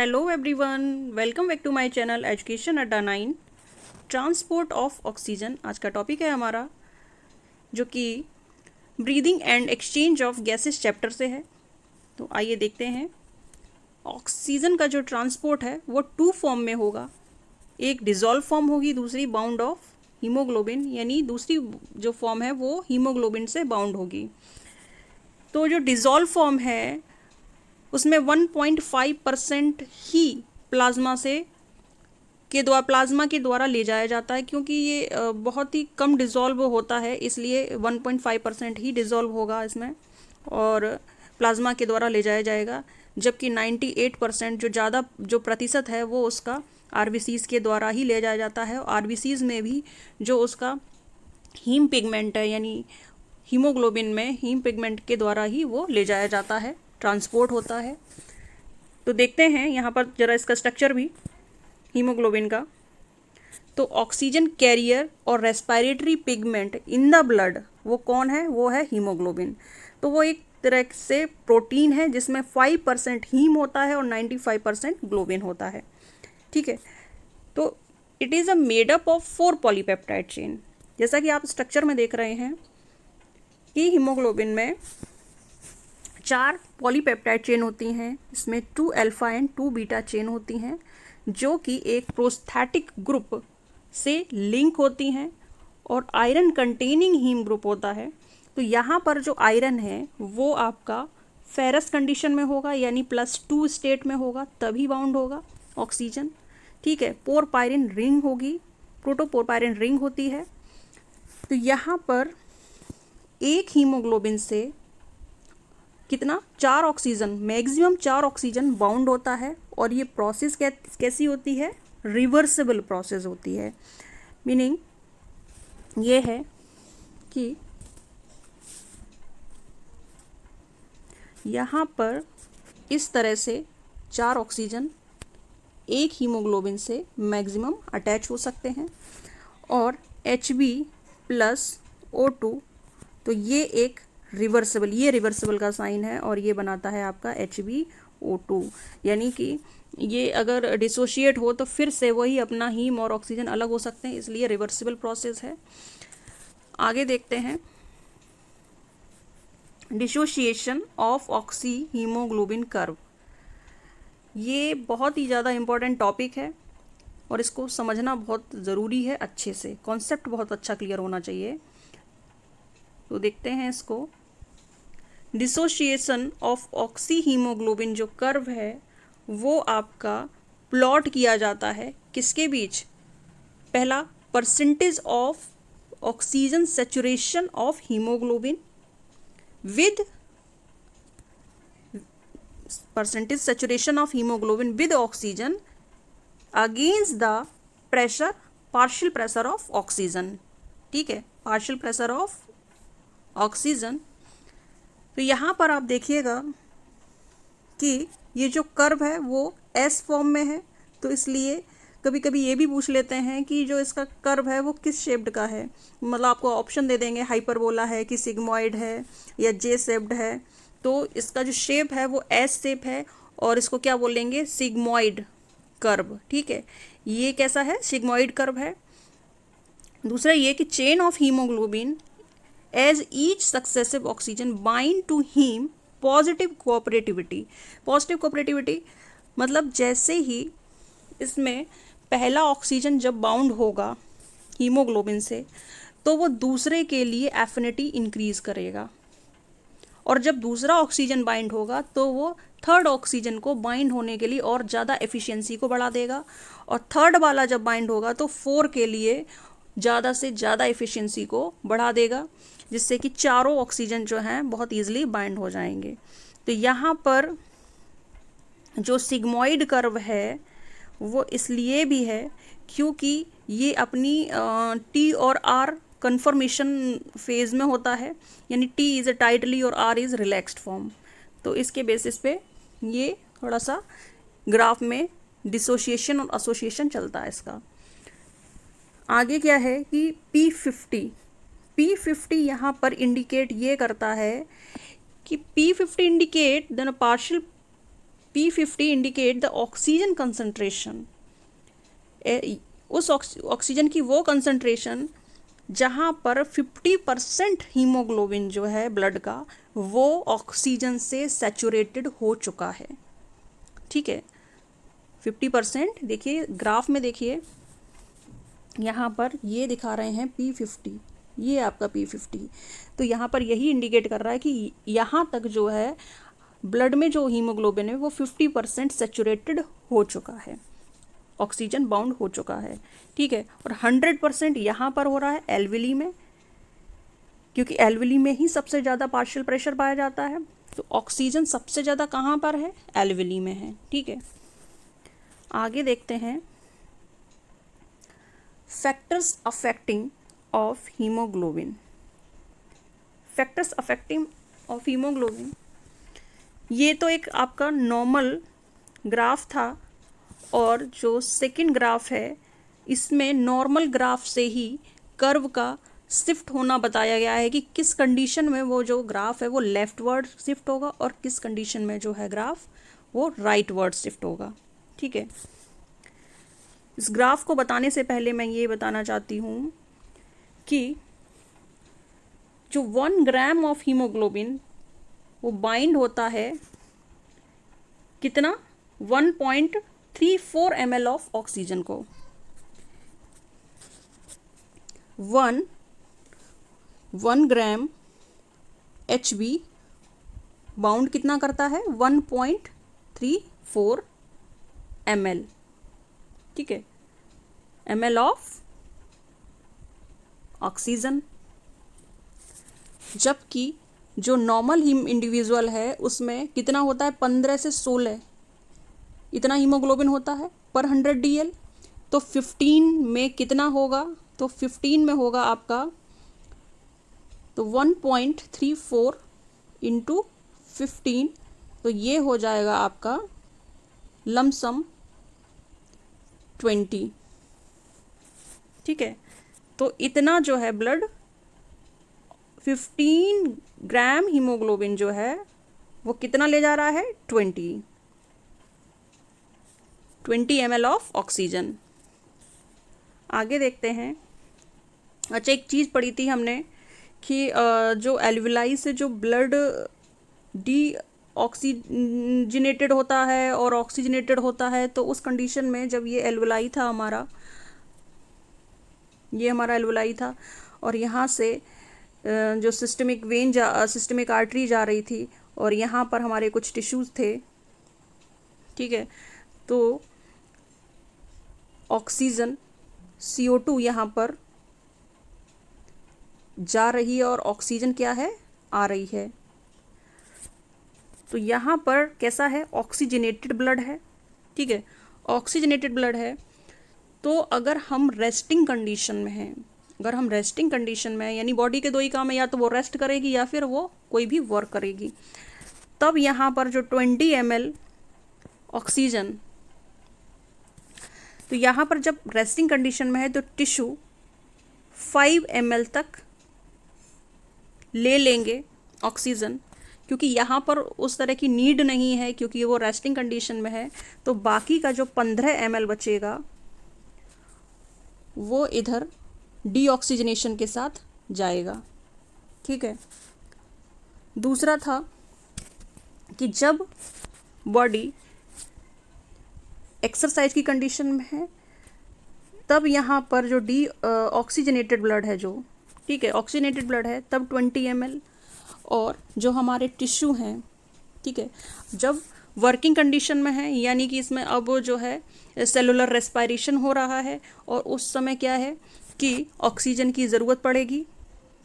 Hello everyone, welcome back to my channel education Adda 9। Transport of oxygen आज का topic है हमारा, जो कि breathing and exchange of gases chapter से है। तो आइए देखते हैं। ऑक्सीजन का जो ट्रांसपोर्ट है वो टू फॉर्म में होगा। एक डिज़ोल्व फॉर्म होगी, दूसरी बाउंड ऑफ हीमोग्लोबिन, यानी दूसरी जो फॉर्म है वो हीमोग्लोबिन से बाउंड होगी। तो जो डिज़ोल्व फॉर्म है उसमें 1.5% ही प्लाज्मा के द्वारा ले जाया जाता है, क्योंकि ये बहुत ही कम डिज़ोल्व होता है, इसलिए 1.5% ही डिज़ोल्व होगा इसमें और प्लाज्मा के द्वारा ले जाया जाएगा। जबकि 98% जो प्रतिशत है वो उसका आरबीसीज के द्वारा ही ले जाया जाता है। आरबीसीज में भी जो उसका हीम पिगमेंट है, यानी हीमोग्लोबिन में हीम पिगमेंट के द्वारा ही वो ले जाया जाता है, ट्रांसपोर्ट होता है। तो देखते हैं यहाँ पर जरा इसका स्ट्रक्चर भी हीमोग्लोबिन का। तो ऑक्सीजन कैरियर और respiratory pigment in the blood वो कौन है? वो है हीमोग्लोबिन। तो वो एक तरह से प्रोटीन है जिसमें 5% हीम होता है और 95% ग्लोबिन होता है। ठीक है, तो it is a made up of 4 polypeptide chain. जैसा कि आप स्ट्रक्चर में देख रहे हैं कि हीमोग्लोबिन में 4 पॉलीपेप्टाइड चेन होती हैं। इसमें 2 अल्फा एंड 2 बीटा चेन होती हैं, जो कि एक प्रोस्थेटिक ग्रुप से लिंक होती हैं, और आयरन कंटेनिंग हीम ग्रुप होता है। तो यहाँ पर जो आयरन है वो आपका फेरस कंडीशन में होगा, यानी +2 स्टेट में होगा, तभी बाउंड होगा ऑक्सीजन। ठीक है, पोरपायरिन रिंग होगी, प्रोटोपोरपायरिन रिंग होती है। तो यहाँ पर एक हीमोग्लोबिन से कितना? 4 ऑक्सीजन, मैक्सिमम 4 ऑक्सीजन बाउंड होता है। और ये प्रोसेस कैसी होती है? रिवर्सिबल प्रोसेस होती है। मीनिंग ये है कि यहाँ पर इस तरह से 4 ऑक्सीजन एक हीमोग्लोबिन से मैक्सिमम अटैच हो सकते हैं। और Hb+O2, तो ये एक रिवर्सिबल का साइन है और ये बनाता है आपका HbO2, यानी कि ये अगर डिसोशिएट हो तो फिर से वही अपना हीम और ऑक्सीजन अलग हो सकते हैं, इसलिए रिवर्सिबल प्रोसेस है। आगे देखते हैं, dissociation of oxy haemoglobin curve. ये बहुत ही ज़्यादा इम्पोर्टेंट टॉपिक है और इसको समझना बहुत ज़रूरी है अच्छे से। कॉन्सेप्ट बहुत अच्छा क्लियर होना चाहिए। तो देखते हैं इसको। डिसोशिएशन ऑफ ऑक्सी हीमोग्लोबिन जो कर्व है वो आपका प्लॉट किया जाता है किसके बीच? पहला, percentage of oxygen saturation of haemoglobin with percentage saturation of haemoglobin with oxygen against the pressure, partial pressure of oxygen. ठीक है, पार्शियल प्रेशर ऑफ ऑक्सीजन। तो यहाँ पर आप देखिएगा कि ये जो कर्व है वो एस फॉर्म में है, तो इसलिए कभी कभी ये भी पूछ लेते हैं कि जो इसका कर्व है वो किस शेप्ड का है। मतलब आपको ऑप्शन दे देंगे, हाइपरबोला है कि सिग्मॉइड है या जे शेप्ड है। तो इसका जो शेप है वो एस शेप है और इसको क्या बोलेंगे? Sigmoid curve. ठीक है, ये कैसा है? सिग्मॉइड कर्व है। दूसरा ये कि chain of haemoglobin as each successive oxygen bind to haem positive cooperativity मतलब जैसे ही इसमें पहला ऑक्सीजन जब बाउंड होगा हीमोग्लोबिन से, तो वो दूसरे के लिए एफिनिटी इंक्रीज करेगा, और जब दूसरा ऑक्सीजन बाइंड होगा तो वो थर्ड ऑक्सीजन को बाइंड होने के लिए और ज़्यादा एफिशिएंसी को बढ़ा देगा, और थर्ड वाला जब बाइंड होगा तो 4 के लिए ज़्यादा से ज़्यादा एफिशिएंसी को बढ़ा देगा, जिससे कि चारों ऑक्सीजन जो हैं बहुत ईजिली बाइंड हो जाएंगे। तो यहाँ पर जो सिग्मॉइड कर्व है वो इसलिए भी है क्योंकि ये अपनी टी और आर कन्फर्मेशन फेज में होता है, यानी टी इज़ अ टाइटली और आर इज़ रिलैक्स्ड फॉर्म। तो इसके बेसिस पे ये थोड़ा सा ग्राफ में डिसोशिएशन और एसोसिएशन चलता है इसका। आगे क्या है कि P50 यहाँ पर इंडिकेट ये करता है कि P50 indicate then partial P50 indicate the oxygen concentration, उस ऑक्सीजन की वो कंसंट्रेशन जहाँ पर 50% हीमोग्लोबिन जो है ब्लड का वो ऑक्सीजन से सैचुरेटेड हो चुका है। ठीक है, 50%, देखिए ग्राफ में देखिए यहाँ पर ये दिखा रहे हैं P50, ये आपका P50, तो यहाँ पर यही इंडिकेट कर रहा है कि यहाँ तक जो है ब्लड में जो हीमोग्लोबिन है वो 50% सैचुरेटेड हो चुका है, ऑक्सीजन बाउंड हो चुका है। ठीक है, और 100% यहाँ पर हो रहा है एल्विली में, क्योंकि एल्विली में ही सबसे ज़्यादा पार्शियल प्रेशर पाया जाता है, तो ऑक्सीजन सबसे ज़्यादा कहाँ पर है, एल्विली में है। ठीक है, आगे देखते हैं factors affecting of haemoglobin. Factors affecting of haemoglobin, ये तो एक आपका नॉर्मल ग्राफ था, और जो सेकंड ग्राफ है इसमें नॉर्मल ग्राफ से ही कर्व का शिफ्ट होना बताया गया है कि किस कंडीशन में वो जो ग्राफ है वो लेफ्टवर्ड शिफ्ट होगा और किस कंडीशन में जो है ग्राफ वो राइटवर्ड शिफ्ट होगा। ठीक है, इस ग्राफ को बताने से पहले मैं ये बताना चाहती हूँ कि जो 1 ग्राम ऑफ हीमोग्लोबिन वो बाइंड होता है कितना, 1.34 ml ऑफ ऑक्सीजन को। 1 ग्राम HB बाउंड कितना करता है, 1.34 ml। ठीक है, ml ऑफ ऑक्सीजन, जबकि जो नॉर्मल इंडिविजुअल है उसमें कितना होता है, 15 से 16 इतना हीमोग्लोबिन होता है पर 100 DL। तो 15 में कितना होगा, तो 15 में होगा आपका, तो 1.34 इंटू 15, तो ये हो जाएगा आपका लमसम 20। ठीक है, तो इतना जो है ब्लड 15 ग्राम हीमोग्लोबिन जो है वो कितना ले जा रहा है, 20 ml ऑफ ऑक्सीजन। आगे देखते हैं। अच्छा, एक चीज़ पढ़ी थी हमने कि जो एल्विलाई से जो ब्लड डी ऑक्सीजनेटेड होता है और ऑक्सीजनेटेड होता है, तो उस कंडीशन में जब ये एल्विलाई था हमारा, ये हमारा एल्विलाई था और यहाँ से जो सिस्टमिक आर्टरी जा रही थी और यहाँ पर हमारे कुछ टिश्यूज़ थे। ठीक है, तो ऑक्सीजन CO2 यहाँ पर जा रही है और ऑक्सीजन क्या है, आ रही है। तो यहाँ पर कैसा है, ऑक्सीजनेटेड ब्लड है। ठीक है, ऑक्सीजनेटेड ब्लड है, तो अगर हम रेस्टिंग कंडीशन में हैं, अगर हम रेस्टिंग कंडीशन में हैं, यानी बॉडी के दो ही काम है, या तो वो रेस्ट करेगी या फिर वो कोई भी वर्क करेगी, तब यहाँ पर जो 20 ml ऑक्सीजन, तो यहाँ पर जब रेस्टिंग कंडीशन में है तो टिश्यू 5 ml तक ले लेंगे ऑक्सीजन, क्योंकि यहाँ पर उस तरह की नीड नहीं है, क्योंकि वो रेस्टिंग कंडीशन में है। तो बाकी का जो 15 ml बचेगा वो इधर डीऑक्सीजनेशन के साथ जाएगा। ठीक है, दूसरा था कि जब बॉडी एक्सरसाइज की कंडीशन में है, तब यहाँ पर जो ऑक्सीजनेटेड ब्लड है जो, ठीक है, ऑक्सीजनेटेड ब्लड है, तब 20 ml। और जो हमारे टिश्यू हैं, ठीक है, जब वर्किंग कंडीशन में है, यानी कि इसमें अब जो है सेलुलर रेस्पायरेशन हो रहा है और उस समय क्या है कि ऑक्सीजन की ज़रूरत पड़ेगी।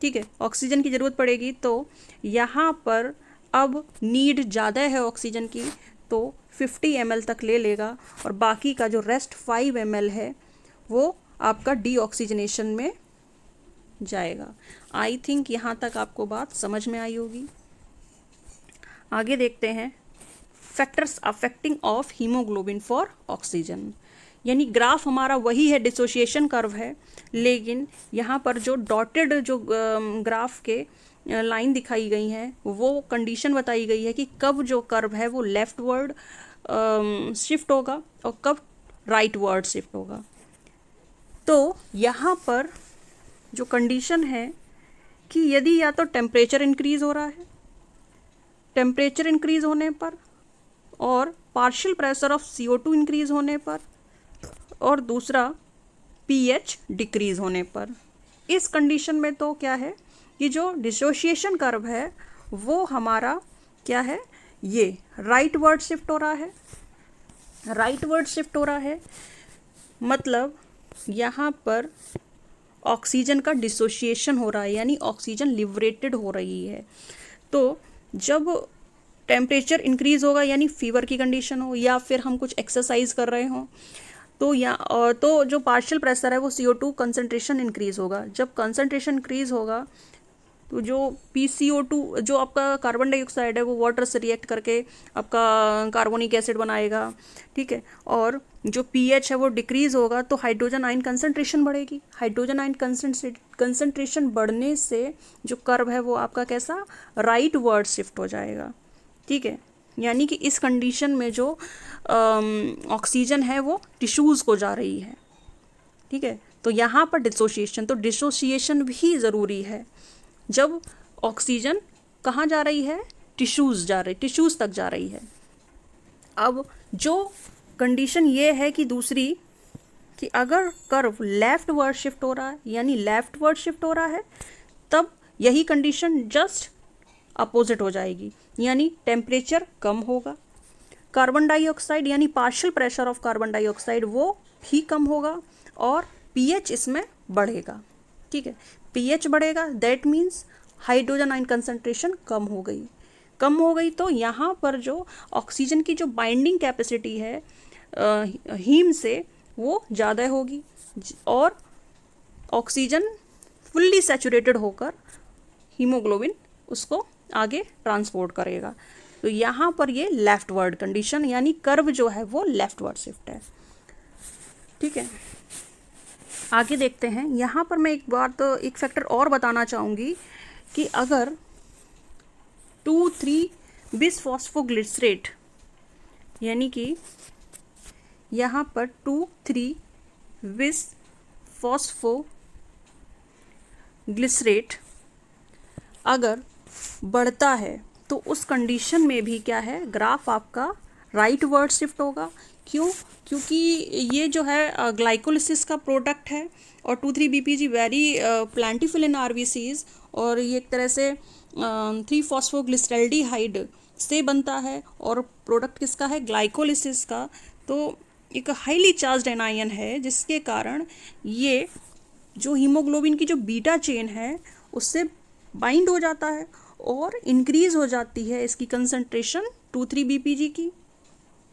ठीक है, ऑक्सीजन की ज़रूरत पड़ेगी, तो यहाँ पर अब नीड ज़्यादा है ऑक्सीजन की, तो 50 ml तक ले लेगा और बाकी का जो रेस्ट 5 ml है वो आपका डीऑक्सीजनेशन में जाएगा। आई थिंक यहाँ तक आपको बात समझ में आई होगी। आगे देखते हैं factors affecting of haemoglobin for oxygen, यानी ग्राफ हमारा वही है, डिसोसिएशन कर्व है, लेकिन यहाँ पर जो डॉटेड जो ग्राफ के लाइन दिखाई गई हैं वो कंडीशन बताई गई है कि कब जो कर्व है वो लेफ्टवर्ड शिफ्ट होगा और कब राइटवर्ड शिफ्ट होगा। तो यहाँ पर जो कंडीशन है कि यदि या तो टेम्परेचर इंक्रीज हो रहा है, टेम्परेचर इंक्रीज होने पर, और partial pressure of CO2 increase होने पर, और दूसरा pH डिक्रीज होने पर। इस कंडीशन में तो क्या है कि जो डिसोशिएशन कर्व है वो हमारा क्या है, ये राइटवर्ड शिफ्ट हो रहा है। राइटवर्ड शिफ्ट हो रहा है मतलब यहाँ पर ऑक्सीजन का डिसोशिएशन हो रहा है, यानी ऑक्सीजन लिबरेटेड हो रही है। तो जब टेम्परेचर इंक्रीज होगा, यानी फीवर की कंडीशन हो या फिर हम कुछ एक्सरसाइज कर रहे हों, तो जो पार्शियल प्रेशर है वो CO2 कंसंट्रेशन इंक्रीज होगा। जब कंसंट्रेशन इंक्रीज होगा तो जो PCO2 जो आपका कार्बन डाइऑक्साइड है वो वाटर से रिएक्ट करके आपका कार्बोनिक एसिड बनाएगा, ठीक है। और जो pH है वो डिक्रीज होगा तो हाइड्रोजन आयन कंसंट्रेशन बढ़ेगी। हाइड्रोजन आयन कंसंट्रेशन बढ़ने से जो कर्व है वो आपका कैसा, राइटवर्ड शिफ्ट हो जाएगा, ठीक है। यानी कि इस कंडीशन में जो ऑक्सीजन है वो टिश्यूज़ को जा रही है, ठीक है। तो यहाँ पर डिसोशिएशन, तो डिसोशिएशन भी ज़रूरी है। जब ऑक्सीजन कहाँ जा रही है, टिश्यूज़ तक जा रही है। अब जो कंडीशन ये है कि दूसरी, कि अगर कर्व लेफ्ट वर्ड शिफ्ट हो रहा है, यानी लेफ्ट वर्ड शिफ्ट हो रहा है, तब यही कंडीशन जस्ट अपोजिट हो जाएगी, यानी टेम्परेचर कम होगा, कार्बन डाइऑक्साइड यानी partial pressure of carbon dioxide वो भी कम होगा, और pH इसमें बढ़ेगा, ठीक है। pH बढ़ेगा, that means hydrogen ion concentration कम हो गई। तो यहाँ पर जो ऑक्सीजन की जो बाइंडिंग कैपेसिटी है हीम से वो ज़्यादा होगी, और ऑक्सीजन फुल्ली सैचुरेटेड होकर हीमोग्लोबिन उसको आगे ट्रांसपोर्ट करेगा। तो यहाँ पर ये लेफ्ट वर्ड कंडीशन, यानी कर्व जो है वो लेफ्ट वर्ड शिफ्ट है, ठीक है। आगे देखते हैं। यहाँ पर मैं एक फैक्टर और बताना चाहूँगी कि अगर 2,3 बिसफॉस्फोग्लिसरेट, यानी कि यहाँ पर 2,3 बिसफॉस्फोग्लिसरेट अगर बढ़ता है तो उस कंडीशन में भी क्या है, ग्राफ आपका राइट वर्ड शिफ्ट होगा। क्यों? क्योंकि ये जो है ग्लाइकोलिसिस का प्रोडक्ट है, और 2,3-BPG वेरी प्लांटिफुल इन RBCs, और ये एक तरह से 3-फॉस्फोग्लिसरैल्डिहाइड से बनता है, और प्रोडक्ट किसका है, ग्लाइकोलिसिस का। तो एक हाईली चार्ज्ड एनायन है, जिसके कारण ये जो हीमोग्लोबिन की जो बीटा चेन है उससे बाइंड हो जाता है और इंक्रीज हो जाती है इसकी कंसंट्रेशन 2,3-BPG की,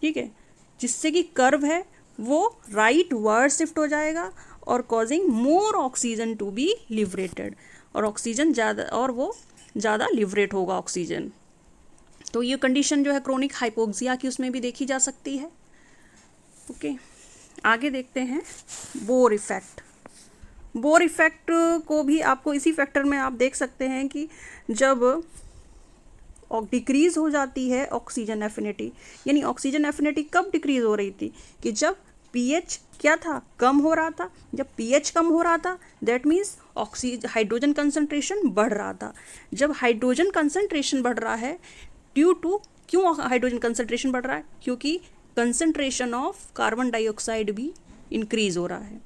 ठीक है, जिससे कि कर्व है वो राइट वर्ड शिफ्ट हो जाएगा और causing more oxygen to be liberated, और ऑक्सीजन ज़्यादा, और वो ज़्यादा लिबरेट होगा ऑक्सीजन। तो ये कंडीशन जो है क्रोनिक हाइपोक्सिया की उसमें भी देखी जा सकती है। ओके, आगे देखते हैं बोर इफेक्ट। बोर इफेक्ट को भी आपको इसी फैक्टर में आप देख सकते हैं कि जब डिक्रीज हो जाती है ऑक्सीजन एफिनिटी, यानी ऑक्सीजन एफिनिटी कब डिक्रीज हो रही थी, कि जब pH क्या था, कम हो रहा था। जब pH कम हो रहा था दैट मीन्स हाइड्रोजन कंसंट्रेशन बढ़ रहा था। जब हाइड्रोजन कंसंट्रेशन बढ़ रहा है ड्यू टू, क्यों हाइड्रोजन कंसंट्रेशन बढ़ रहा है, क्योंकि कंसंट्रेशन ऑफ कार्बन डाइऑक्साइड भी इंक्रीज हो रहा है।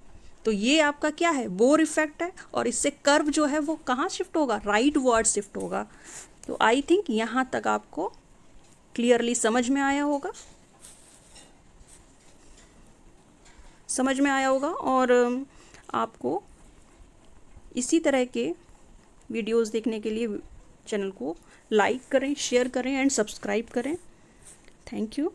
तो ये आपका क्या है, बोर इफेक्ट है, और इससे कर्व जो है वो कहाँ शिफ्ट होगा, राइट वर्ड शिफ्ट होगा। तो आई थिंक यहाँ तक आपको क्लियरली समझ में आया होगा, और आपको इसी तरह के वीडियोस देखने के लिए चैनल को लाइक करें, शेयर करें एंड सब्सक्राइब करें। Thank you.